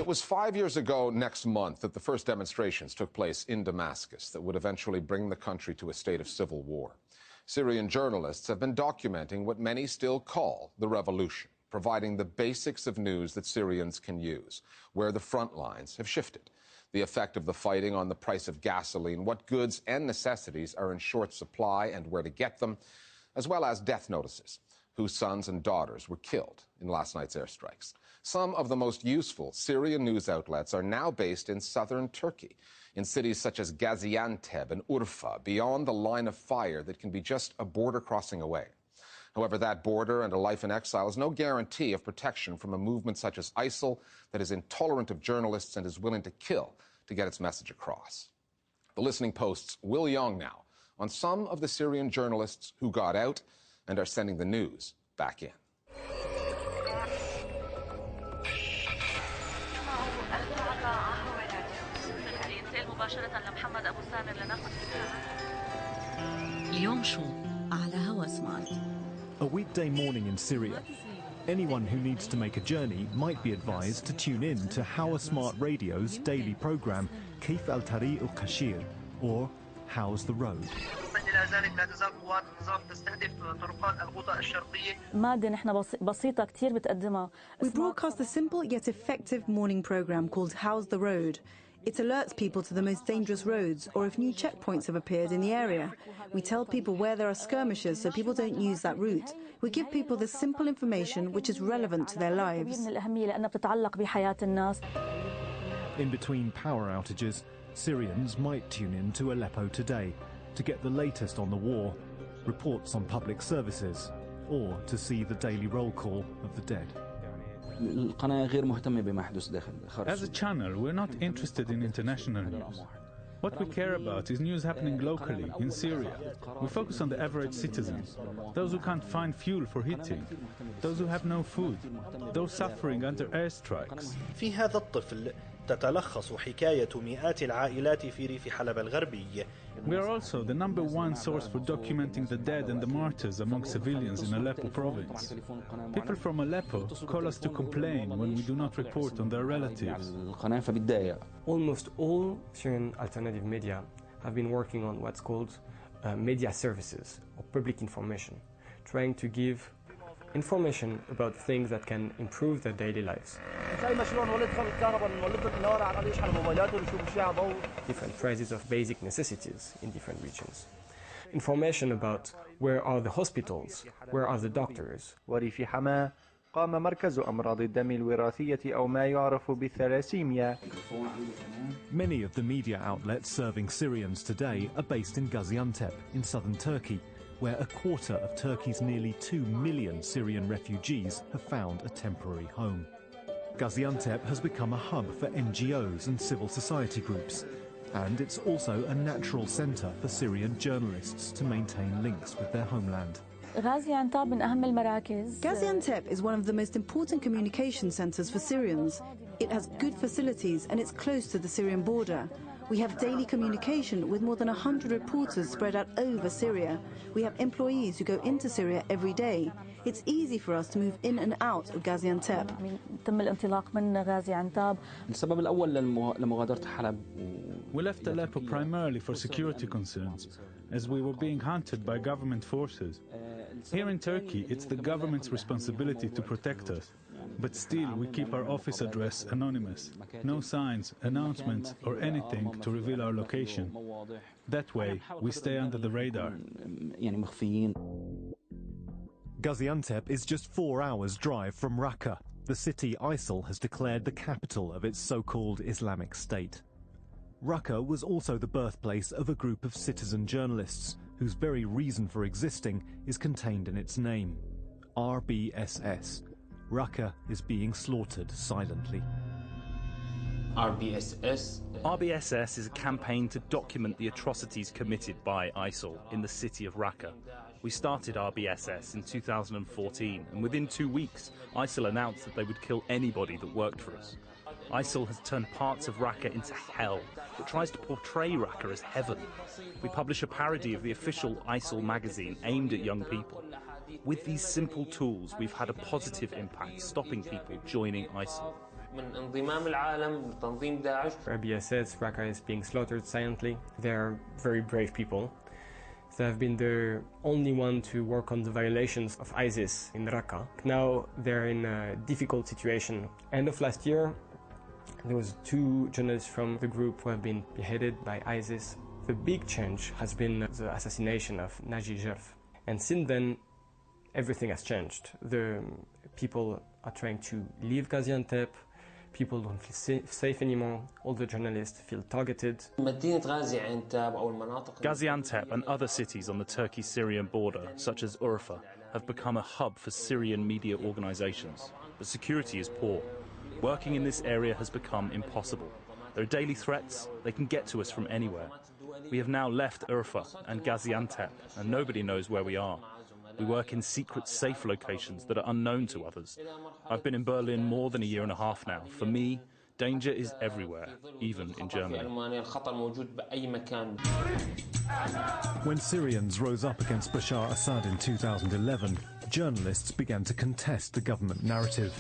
It was 5 years ago next month that the first demonstrations took place in Damascus that would eventually bring the country to a state of civil war. Syrian journalists have been documenting what many still call the revolution, providing the basics of news that Syrians can use, where the front lines have shifted, the effect of the fighting on the price of gasoline, what goods and necessities are in short supply and where to get them, as well as death notices, whose sons and daughters were killed in last night's airstrikes. Some of the most useful Syrian news outlets are now based in southern Turkey, in cities such as Gaziantep and Urfa, beyond the line of fire that can be just a border crossing away. However, that border and a life in exile is no guarantee of protection from a movement such as ISIL that is intolerant of journalists and is willing to kill to get its message across. The Listening Post's Will Young now on some of the Syrian journalists who got out and are sending the news back in. A weekday morning in Syria. Anyone who needs to make a journey might be advised to tune in to Hawa Smart Radio's daily program, Kif al-Tariq al-Kashir, or How's the Road. We broadcast a simple yet effective morning program called How's the Road. It alerts people to the most dangerous roads or if new checkpoints have appeared in the area. We tell people where there are skirmishes so people don't use that route. We give people the simple information which is relevant to their lives. In between power outages, Syrians might tune in to Aleppo Today to get the latest on the war, reports on public services, or to see the daily roll call of the dead. As a channel, we're not interested in international news. What we care about is news happening locally, in Syria. We focus on the average citizens, those who can't find fuel for heating, those who have no food, those suffering under airstrikes. في هذا الطفل تتلخص حكاية مئات العائلات في ريف حلب الغربي. We are also the #1 source for documenting the dead and the martyrs among civilians in Aleppo province. People from Aleppo call us to complain when we do not report on their relatives. Almost all Syrian alternative media have been working on what's called media services or public information, trying to give information about things that can improve their daily lives. Different prices of basic necessities in different regions. Information about where are the hospitals, where are the doctors. وريف حماة قام مركز أمراض الدم الوراثية أو ما يعرف بالثلاسيميا. Many of the media outlets serving Syrians today are based in Gaziantep in southern Turkey, where a quarter of Turkey's nearly 2 million Syrian refugees have found a temporary home. Gaziantep has become a hub for NGOs and civil society groups, and it's also a natural centre for Syrian journalists to maintain links with their homeland. Gaziantep is one of the most important communication centres for Syrians. It has good facilities and it's close to the Syrian border. We have daily communication with more than 100 reporters spread out over Syria. We have employees who go into Syria every day. It's easy for us to move in and out of Gaziantep. We left Aleppo primarily for security concerns, as we were being hunted by government forces. Here in Turkey, it's the government's responsibility to protect us. But still, we keep our office address anonymous. No signs, announcements, or anything to reveal our location. That way, we stay under the radar. Gaziantep is just 4 hours' drive from Raqqa, the city ISIL has declared the capital of its so-called Islamic State. Raqqa was also the birthplace of a group of citizen journalists whose very reason for existing is contained in its name, RBSS. Raqqa is being slaughtered silently. RBSS is a campaign to document the atrocities committed by ISIL in the city of Raqqa. We started RBSS in 2014, and within 2 weeks, ISIL announced that they would kill anybody that worked for us. ISIL has turned parts of Raqqa into hell, but tries to portray Raqqa as heaven. We publish a parody of the official ISIL magazine aimed at young people. With these simple tools, we've had a positive impact, stopping people joining ISIL. RBSS, Raqqa is being slaughtered silently. They're very brave people. They have been the only one to work on the violations of ISIS in Raqqa. Now they're in a difficult situation. End of last year, there was 2 journalists from the group who have been beheaded by ISIS. The big change has been the assassination of Naji Jerf. And since then, everything has changed. The people are trying to leave Gaziantep. People don't feel safe anymore. All the journalists feel targeted. Gaziantep and other cities on the Turkey-Syrian border, such as Urfa, have become a hub for Syrian media organizations. But security is poor. Working in this area has become impossible. There are daily threats. They can get to us from anywhere. We have now left Urfa and Gaziantep, and nobody knows where we are. We work in secret, safe locations that are unknown to others. I've been in Berlin more than a year and a half now. For me, danger is everywhere, even in Germany. When Syrians rose up against Bashar Assad in 2011, journalists began to contest the government narrative.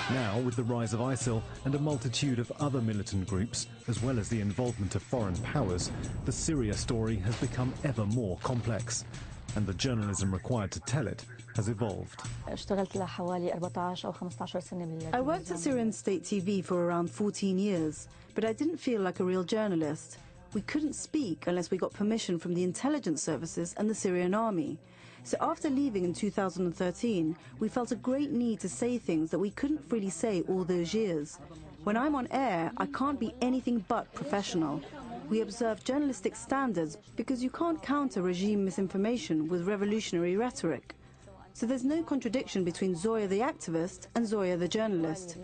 Now, with the rise of ISIL and a multitude of other militant groups, as well as the involvement of foreign powers, the Syria story has become ever more complex, and the journalism required to tell it has evolved. I worked at Syrian state TV for around 14 years, but I didn't feel like a real journalist. We couldn't speak unless we got permission from the intelligence services and the Syrian army. So after leaving in 2013, we felt a great need to say things that we couldn't freely say all those years. When I'm on air, I can't be anything but professional. We observe journalistic standards because you can't counter regime misinformation with revolutionary rhetoric. So there's no contradiction between Zoya the activist and Zoya the journalist.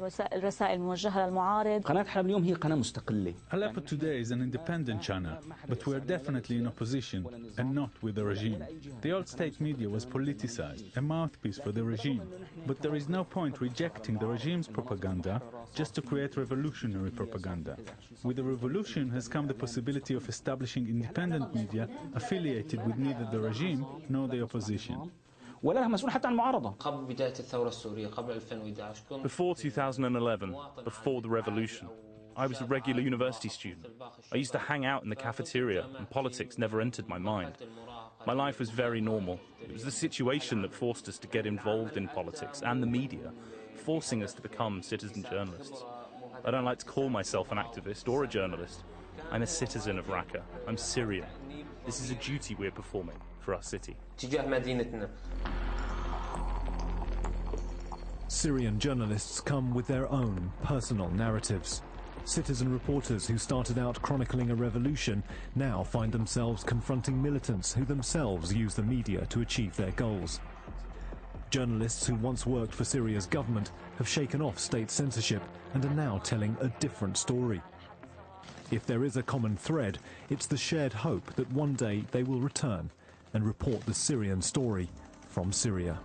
Aleppo Today is an independent channel, but we're definitely in opposition and not with the regime. The old state media was politicized, a mouthpiece for the regime. But there is no point rejecting the regime's propaganda just to create revolutionary propaganda. With the revolution has come the possibility of establishing independent media affiliated with neither the regime nor the opposition. Before 2011, before the revolution, I was a regular university student. I used to hang out in the cafeteria, and politics never entered my mind. My life was very normal. It was the situation that forced us to get involved in politics and the media, forcing us to become citizen journalists. I don't like to call myself an activist or a journalist. I'm a citizen of Raqqa. I'm Syrian. This is a duty we're performing for our city. Syrian journalists come with their own personal narratives. Citizen reporters who started out chronicling a revolution now find themselves confronting militants who themselves use the media to achieve their goals. Journalists who once worked for Syria's government have shaken off state censorship and are now telling a different story. If there is a common thread, it's the shared hope that one day they will return and report the Syrian story from Syria.